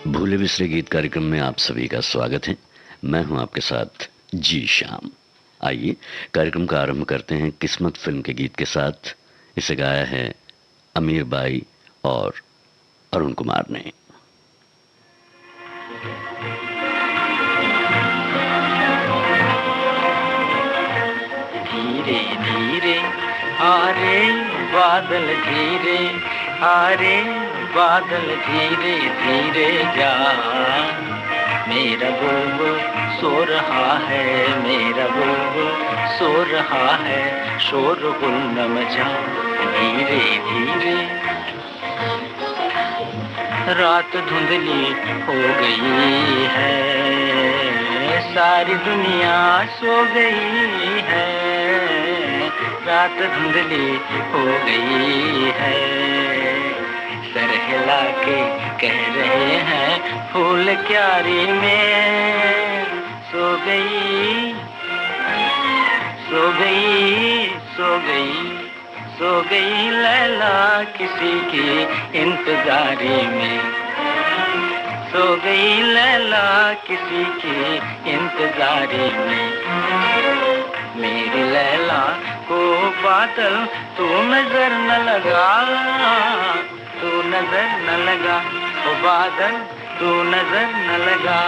भूले बिसरे गीत कार्यक्रम में आप सभी का स्वागत है। मैं हूं आपके साथ जी श्याम। आइए कार्यक्रम का आरंभ करते हैं किस्मत फिल्म के गीत के साथ। इसे गाया है अमीर बाई और अरुण कुमार ने। धीरे धीरे आ रे बादल, धीरे आ रे बादल, धीरे धीरे जा। मेरा बुलबुल सो रहा है, मेरा बुलबुल सो रहा है, शोरगुल न मचा। धीरे धीरे रात धुंधली हो गई है, सारी दुनिया सो गई है। रात धुंधली हो गई है, सर हिला के कह रहे हैं फूल क्यारी में सो गई, सो गई, सो गई, सो गई लैला किसी की इंतजारी में। सो गई लैला किसी की इंतजारी में। मेरी लैला को बादल तू नजर न लगा, तू नजर न लगा, ओ बादल तू नजर न लगा।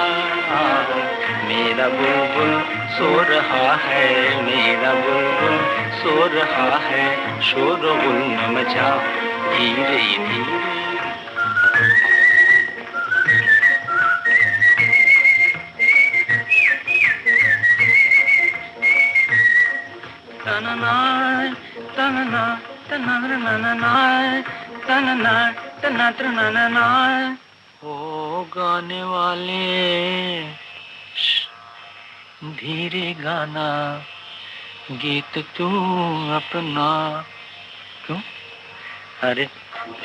मेरा बुलबुल सो रहा है, मेरा बुलबुल सो रहा है, शोरगुल न मचा। धीरे धीरे तनना तनना तनना तनना तनना तनना। ओ गाने वाले धीरे गाना, गीत तू अपना। क्यों? अरे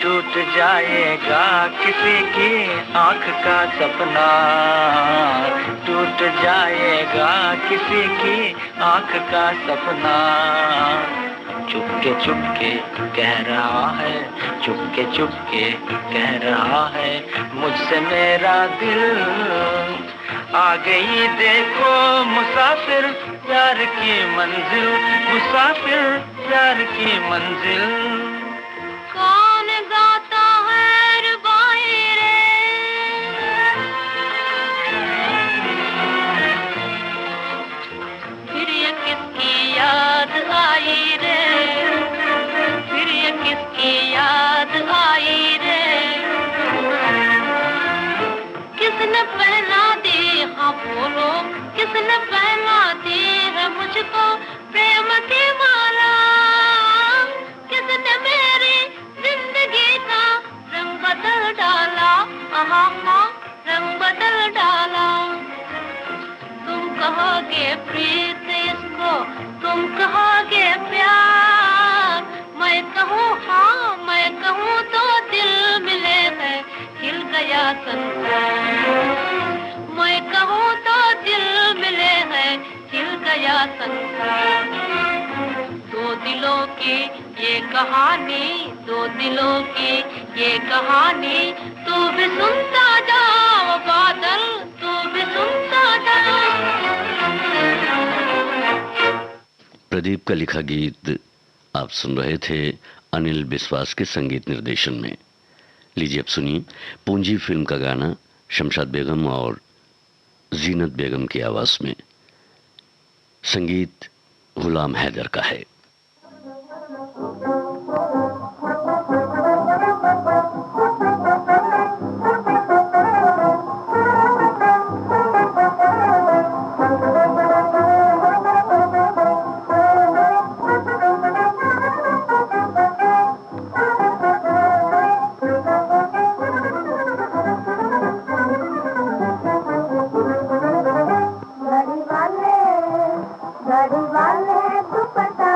टूट जाएगा किसी की आंख का सपना, टूट जाएगा किसी की आंख का सपना। चुपके चुपके कह रहा है, चुपके चुपके कह रहा है मुझसे मेरा दिल। आ गई देखो मुसाफिर प्यार की मंजिल, मुसाफिर प्यार की मंजिल। कौन गाता है रुबाई रे, फिर ये किसकी याद आई रे, फिर ये किसकी याद आई रे। किसने पहना दी, हाँ बोलो, किसने पहना दी है मुझको प्रेम की माला। किसने मेरी जिंदगी का रंग बदल डाला, आहा हाँ रंग बदल डाला। तुम कहोगे प्रीत इसको, तुम कहोगे प्यार, मैं कहूँ हाँ मैं कहूँ तो दिल मिले है हिल गया संसार। मैं कहूँ तो दिल मिले है हिल गया संसार। दो दिलों की ये कहानी, दो दिलों की ये कहानी, तू भी सुनता जाओ बादल, तू भी सुनता जाओ। प्रदीप का लिखा गीत आप सुन रहे थे अनिल बिस्वास के संगीत निर्देशन में। लीजिए अब सुनिए पूंजी फिल्म का गाना शमशाद बेगम और जीनत बेगम की आवाज में। संगीत गुलाम हैदर का है। गाड़ी वाले दुपट्टा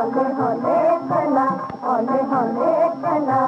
हौले हौले चला, हौले हौले चला।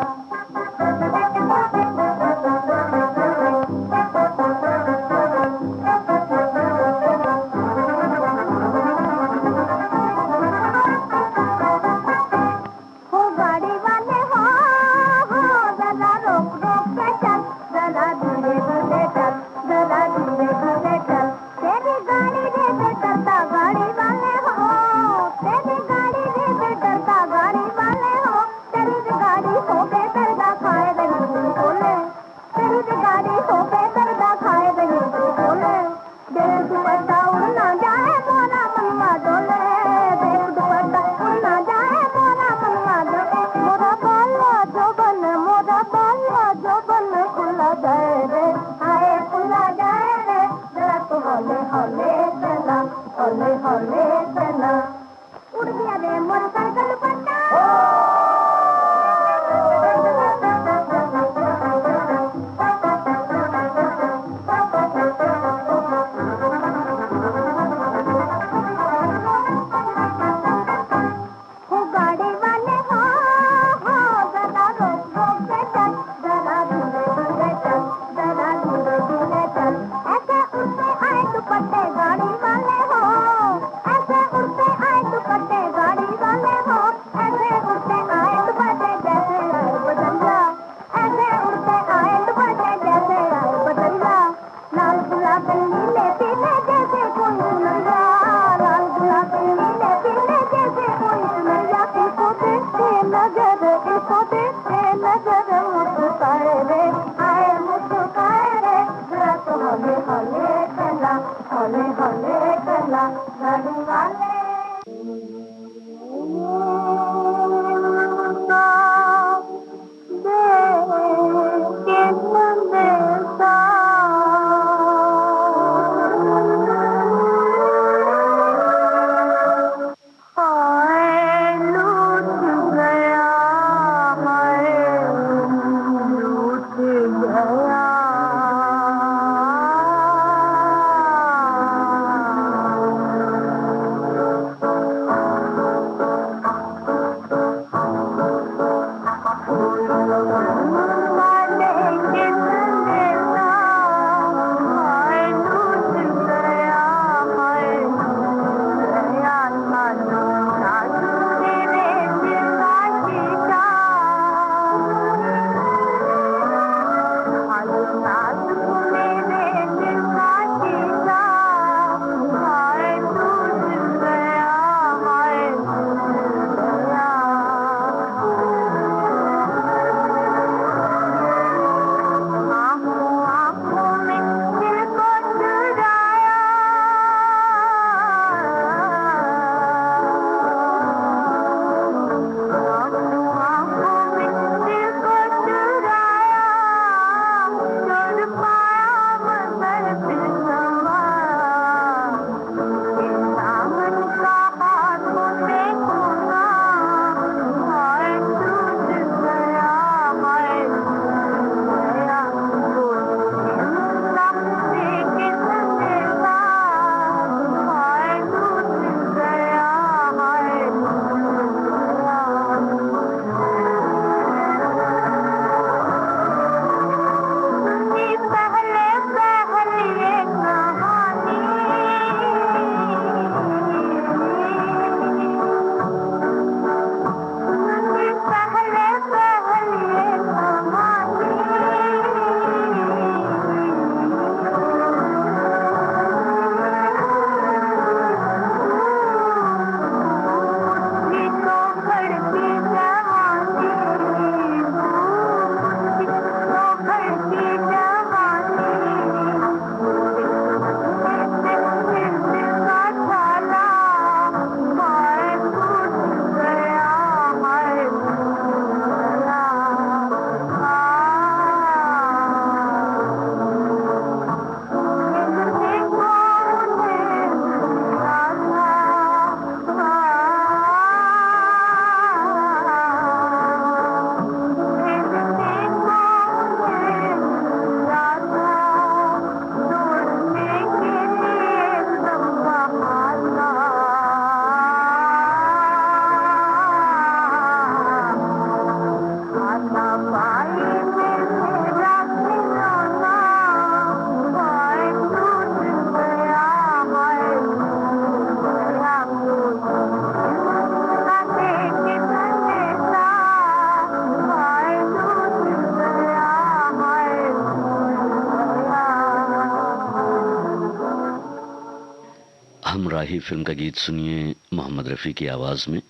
सिपाही फिल्म का गीत सुनिए मोहम्मद रफ़ी की आवाज़ में।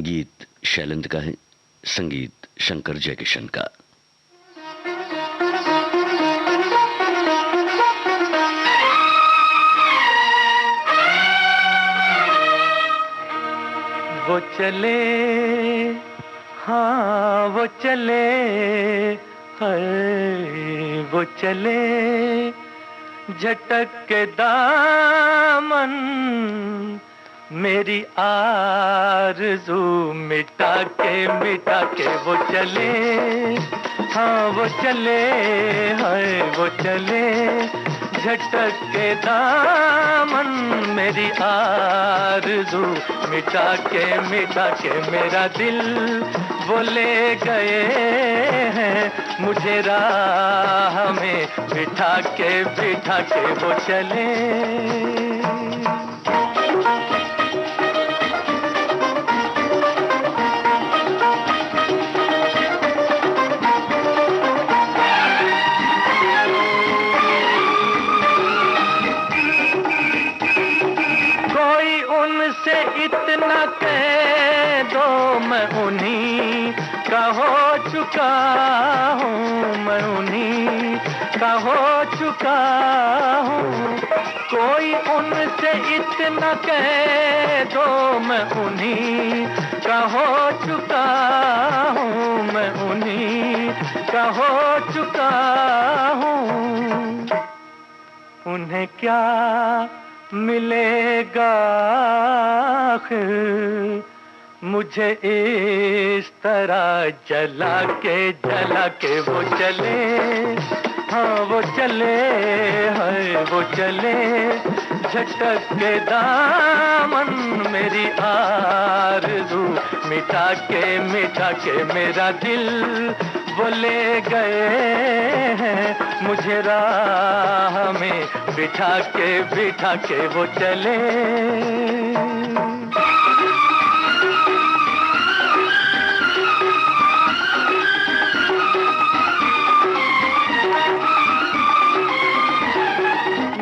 गीत शैलेंद्र का है, संगीत शंकर जयकिशन का। वो चले, हाँ वो चले, हाय वो चले, झटक के दामन मेरी आरज़ू मिटा के वो चले, हाँ वो चले, हाय वो चले, झटक के दामन मेरी आरज़ू मिटा के मेरा दिल वो ले गए हैं मुझे राह में बिठा के वो चले। से इतना कह दो मैं उन्हीं का हो चुका हूँ, मैं उन्हीं का हो चुका हूँ। कोई उनसे इतना कह दो मैं उन्हीं का हो चुका हूँ, मैं उन्हीं का हो चुका हूँ। उन्हें क्या मिलेगा आखिर मुझे इस तरह जला के वो चले, हाँ वो चले, हाय वो चले, झटक के दामन मेरी आरज़ू मिटा के मेरा दिल वो ले गए हैं मुझे राह में बिठा के वो चले।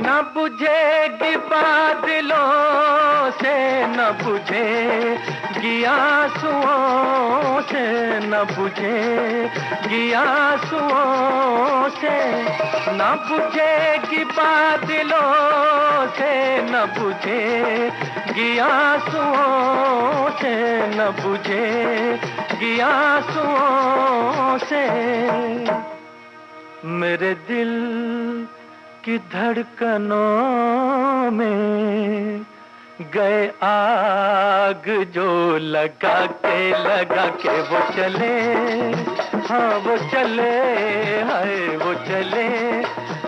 न बुझेगी बादलों से, न बुझेगी आंसुओं से, न बुझेगी आंसुओं से, न बुझेगी बादलों से, न बुझेगी आंसुओं से, न बुझेगी आंसुओं से। मेरे दिल की धड़कनों में गए आग जो लगा के वो चले, हाँ वो चले, हाय वो चले,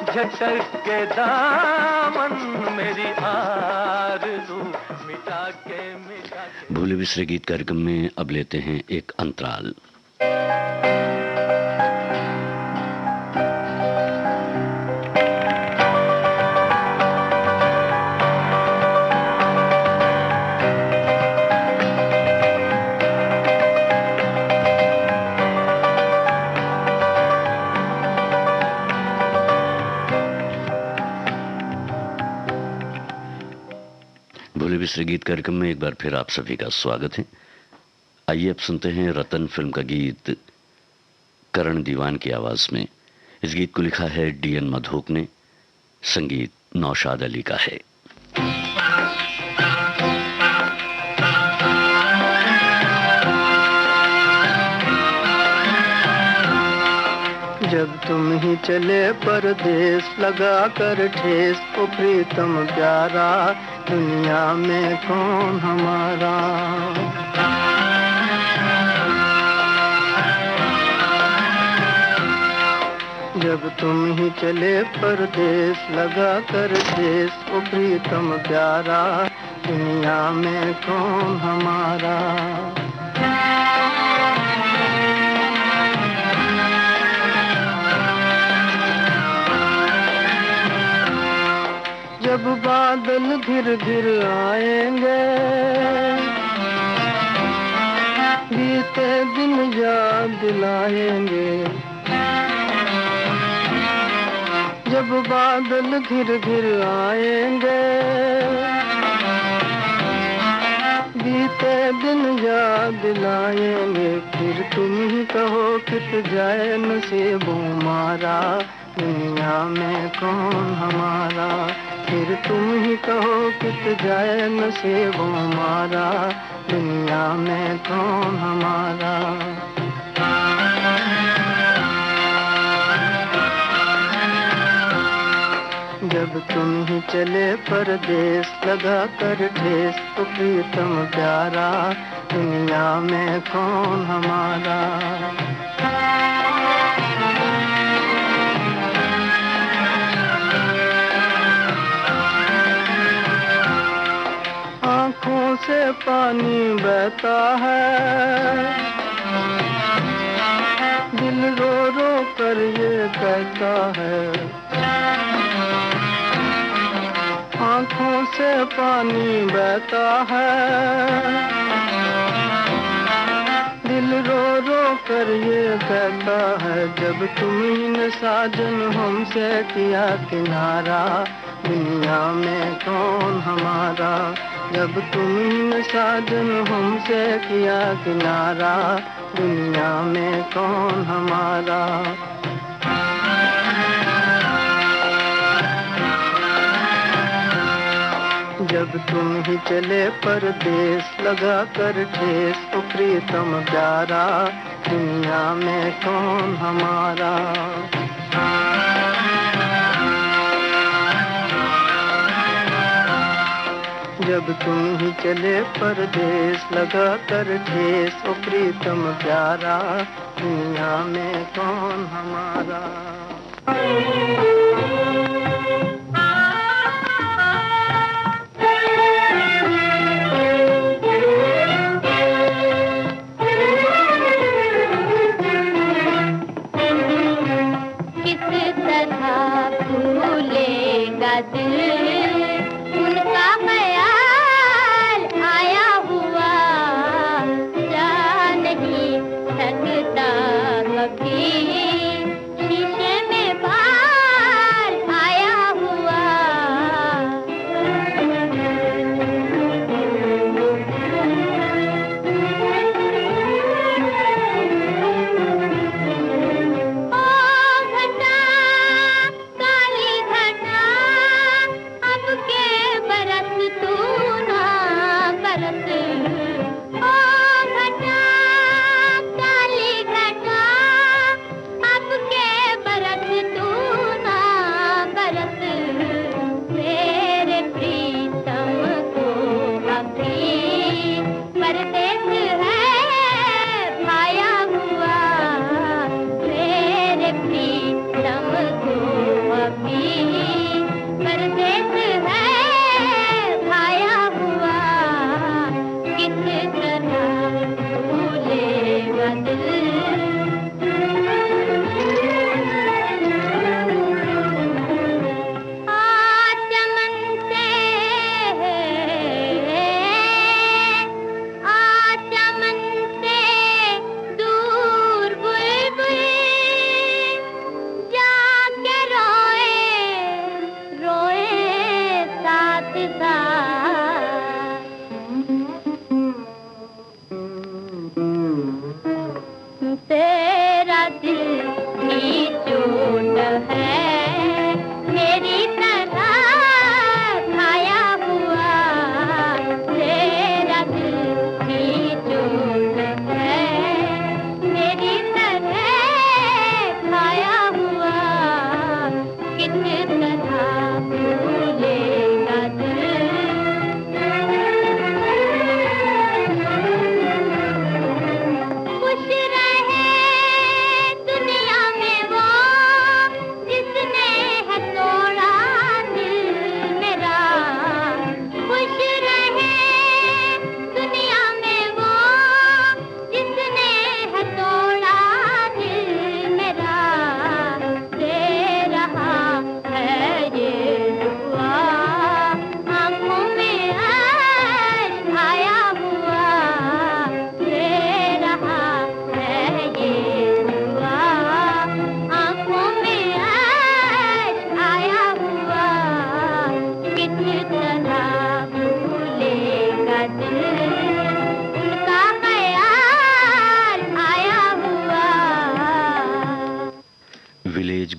झटक के दामन मेरी आरज़ू मिटा के। भूले बिसरे गीत कार्यक्रम में अब लेते हैं एक अंतराल। भूले बिसरे गीत कार्यक्रम में एक बार फिर आप सभी का स्वागत है। आइए अब सुनते हैं रतन फिल्म का गीत करण दीवान की आवाज में। इस गीत को लिखा है डीएन मधोक ने, संगीत नौशाद अली का है। जब तुम ही चले परदेश लगा कर ठेस, ओ प्रीतम प्यारा दुनिया में कौन हमारा। जब तुम ही चले परदेश लगा कर ठेस, ओ प्रीतम प्यारा दुनिया में कौन हमारा। जब बादल घिर घिर आएंगे, बीते दिन याद दिलाएंगे। जब बादल घिर घिर आएंगे, बीते दिन याद दिलाएंगे, फिर तुम ही कहो कित जाए नसीब हमारा, दुनिया में कौन हमारा। फिर तुम ही कहो कित जाए नसीब हमारा, दुनिया में कौन हमारा। जब तुम ही चले परदेस लगा कर ठेस, तो प्रीतम प्यारा, दुनिया में कौन हमारा। आँखों से पानी बहता है, दिल रो रो कर ये कहता है। आँखों से पानी बहता है, दिल रो रो कर ये कहता है। जब तुमने साजन हमसे किया किनारा, दुनिया में कौन हमारा। जब तुमने साजन हमसे किया किनारा, दुनिया में कौन हमारा। जब तुम ही चले परदेस लगा कर ठेस, तो प्रीतम प्यारा, दुनिया में कौन हमारा। जब तुम ही चले परदेस लगा कर ठेस, तो प्रीतम प्यारा, दुनिया में कौन हमारा।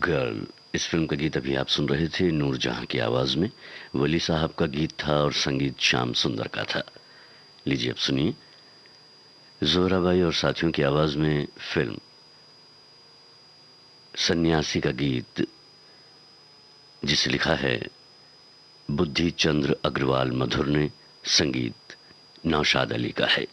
गर्ल, इस फिल्म का गीत अभी आप सुन रहे थे नूरजहां की आवाज में। वली साहब का गीत था और संगीत श्याम सुंदर का था। लीजिए अब सुनिए जोहराबाई और साथियों की आवाज में फिल्म सन्यासी का गीत, जिसे लिखा है बुद्धि चंद्र अग्रवाल मधुर ने, संगीत नौशाद अली का है।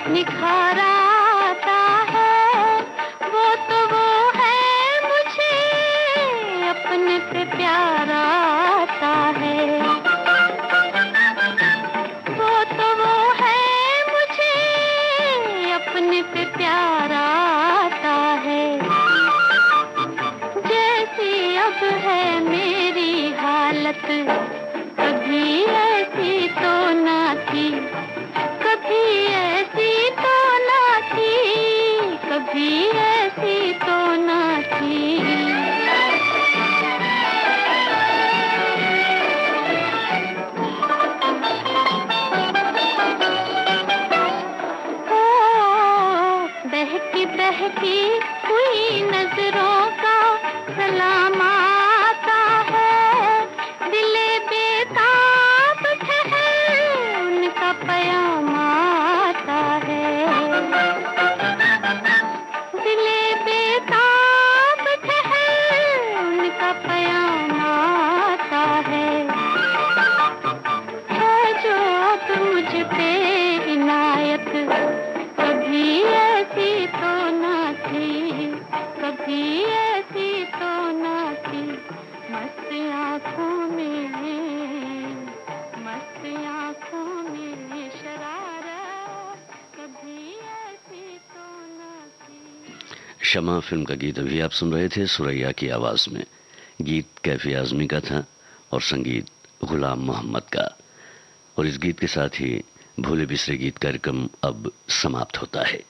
निखारा आता है, वो है मुझे अपने पे प्यारा आता है। वो है मुझे अपने पे प्यारा आता है। जैसी अब है मेरी हालत, कभी ऐसी तो ना थी, कभी ऐसी तो ना थी, कभी ऐसी तो ना थी। ओ बहकी बहकी हुई नजरों का सलाम आता है, दिले बेताब ठहर उनका प्याम आता है। दिले बेताब ठहर उनका प्याम आता है जो अब मुझ पे इनायत, कभी ऐसी तो ना थी, कभी ऐसी तो ना थी। मस्त आँखों में, मस्त आँखों में शरारत, कभी ऐसी तो ना थी। शमा फिल्म का गीत अभी आप सुन रहे थे सुरैया की आवाज में। गीत कैफी आजमी का था और संगीत गुलाम मोहम्मद का। और इस गीत के साथ ही भूले बिसरे गीत कार्यक्रम अब समाप्त होता है।